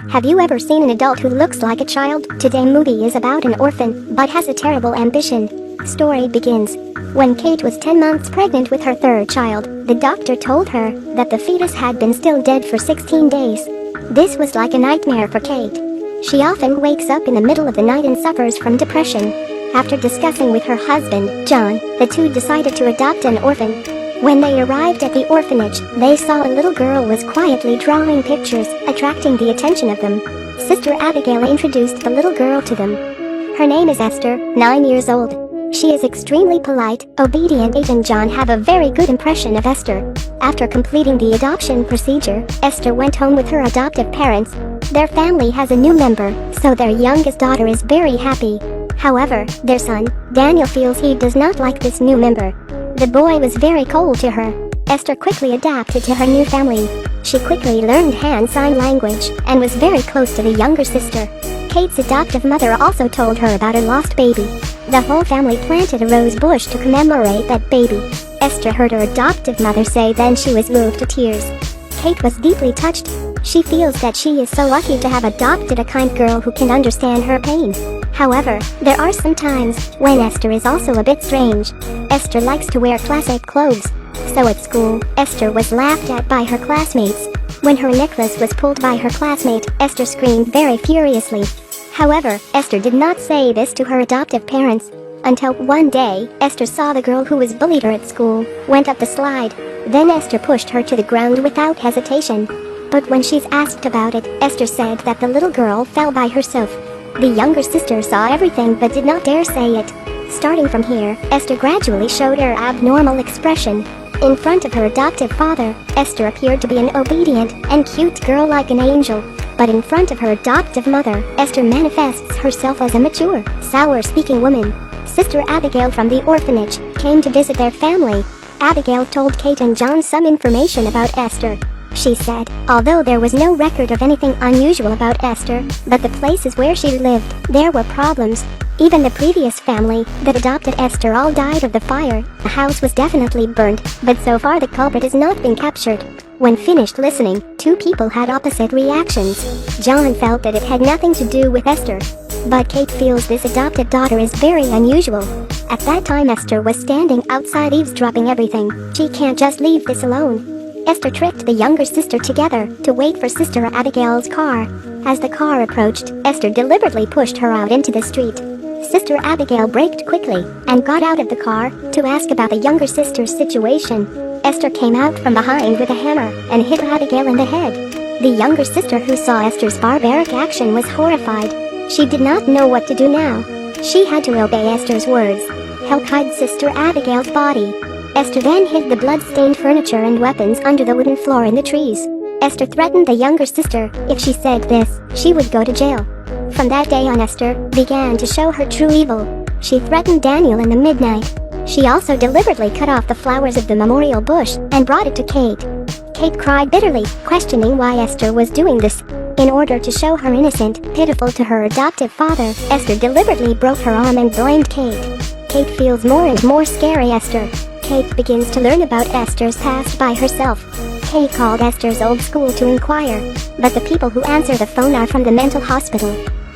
Have you ever seen an adult who looks like a child? Today's movie is about an orphan, but has a terrible ambition. Story begins. When Kate was 10 months pregnant with her third child, the doctor told her that the fetus had been still dead for 16 days. This was like a nightmare for Kate. She often wakes up in the middle of the night and suffers from depression. After discussing with her husband, John, the two decided to adopt an orphan. When they arrived at the orphanage, they saw a little girl was quietly drawing pictures, attracting the attention of them. Sister Abigail introduced the little girl to them. Her name is Esther, 9 years old. She is extremely polite, obedient, and John have a very good impression of Esther. After completing the adoption procedure, Esther went home with her adoptive parents. Their family has a new member, so their youngest daughter is very happy. However, their son, Daniel, feels he does not like this new member. The boy was very cold to her. Esther quickly adapted to her new family. She quickly learned hand sign language and was very close to the younger sister. Kate's adoptive mother also told her about a lost baby. The whole family planted a rose bush to commemorate that baby. Esther heard her adoptive mother say, then she was moved to tears. Kate was deeply touched. She feels that she is so lucky to have adopted a kind girl who can understand her pain. However, there are some times when Esther is also a bit strange. Esther likes to wear classic clothes. So at school, Esther was laughed at by her classmates. When her necklace was pulled by her classmate, Esther screamed very furiously. However, Esther did not say this to her adoptive parents. Until one day, Esther saw the girl who was bullied her at school, went up the slide. Then Esther pushed her to the ground without hesitation. But when she's asked about it, Esther said that the little girl fell by herself. The younger sister saw everything but did not dare say it. Starting from here, Esther gradually showed her abnormal expression. In front of her adoptive father, Esther appeared to be an obedient and cute girl like an angel. But in front of her adoptive mother, Esther manifests herself as a mature, sour-speaking woman. Sister Abigail from the orphanage came to visit their family. Abigail told Kate and John some information about Esther. She said, although there was no record of anything unusual about Esther, but the places where she lived, there were problems. Even the previous family that adopted Esther all died of the fire. The house was definitely burnt, but so far the culprit has not been captured. When finished listening, two people had opposite reactions. John felt that it had nothing to do with Esther. But Kate feels this adopted daughter is very unusual. At that time Esther was standing outside eavesdropping everything. She can't just leave this alone. Esther tricked the younger sister together to wait for Sister Abigail's car. As the car approached, Esther deliberately pushed her out into the street. Sister Abigail braked quickly and got out of the car to ask about the younger sister's situation. Esther came out from behind with a hammer and hit Abigail in the head. The younger sister, who saw Esther's barbaric action, was horrified. She did not know what to do now. She had to obey Esther's words. Help hide Sister Abigail's body. Esther then hid the blood-stained furniture and weapons under the wooden floor in the trees. Esther threatened the younger sister. If she said this, she would go to jail. From that day on, Esther began to show her true evil. She threatened Daniel in the midnight. She also deliberately cut off the flowers of the memorial bush and brought it to Kate. Kate cried bitterly, questioning why Esther was doing this. In order to show her innocent, pitiful to her adoptive father, Esther deliberately broke her arm and blamed Kate. Kate feels more and more scary Esther. Kate begins to learn about Esther's past by herself. Kate called Esther's old school to inquire, but the people who answer the phone are from the mental hospital.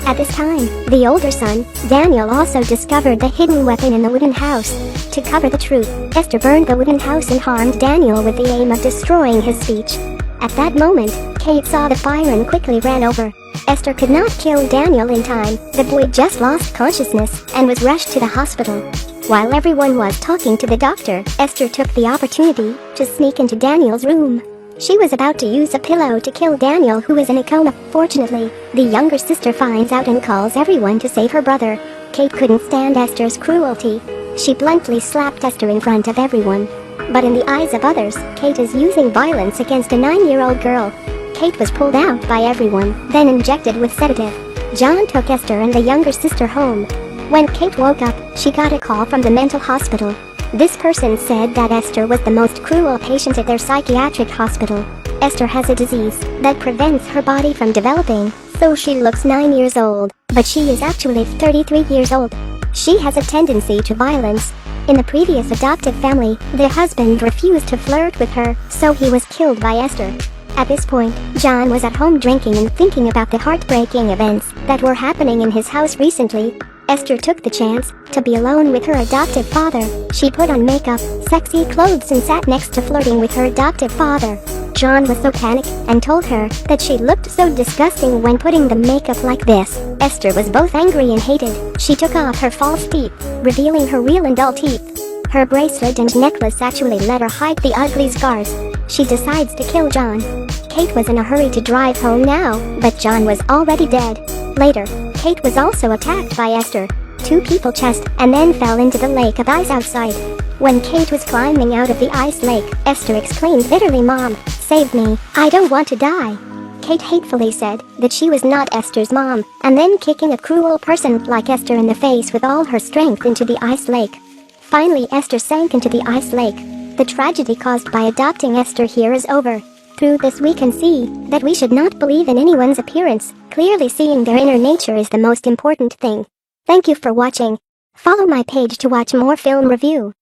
At this time, the older son, Daniel, also discovered the hidden weapon in the wooden house. To cover the truth, Esther burned the wooden house and harmed Daniel with the aim of destroying his speech. At that moment, Kate saw the fire and quickly ran over. Esther could not kill Daniel in time. The boy just lost consciousness and was rushed to the hospital. While everyone was talking to the doctor, Esther took the opportunity to sneak into Daniel's room. She was about to use a pillow to kill Daniel, who was in a coma. Fortunately, the younger sister finds out and calls everyone to save her brother. Kate couldn't stand Esther's cruelty. She bluntly slapped Esther in front of everyone. But in the eyes of others, Kate is using violence against a 9-year-old girl. Kate was pulled out by everyone, then injected with sedative. John took Esther and the younger sister home. When Kate woke up, she got a call from the mental hospital. This person said that Esther was the most cruel patient at their psychiatric hospital. Esther has a disease that prevents her body from developing, so she looks 9 years old, but she is actually 33 years old. She has a tendency to violence. In the previous adoptive family, the husband refused to flirt with her, so he was killed by Esther. At this point, John was at home drinking and thinking about the heartbreaking events that were happening in his house recently. Esther took the chance to be alone with her adoptive father. She put on makeup, sexy clothes and sat next to flirting with her adoptive father. John was so panicked and told her that she looked so disgusting when putting the makeup like this. Esther was both angry and hated. She took off her false teeth, revealing her real and dull teeth. Her bracelet and necklace actually let her hide the ugly scars. She decides to kill John. Kate was in a hurry to drive home now, but John was already dead. Later, Kate was also attacked by Esther. Two people chased and then fell into the lake of ice outside. When Kate was climbing out of the ice lake, Esther exclaimed bitterly, "Mom, save me, I don't want to die." Kate hatefully said that she was not Esther's mom, and then kicking a cruel person like Esther in the face with all her strength into the ice lake. Finally, Esther sank into the ice lake. The tragedy caused by adopting Esther here is over. Through this we can see that we should not believe in anyone's appearance. Clearly seeing their inner nature is the most important thing. Thank you for watching. Follow my page to watch more film review.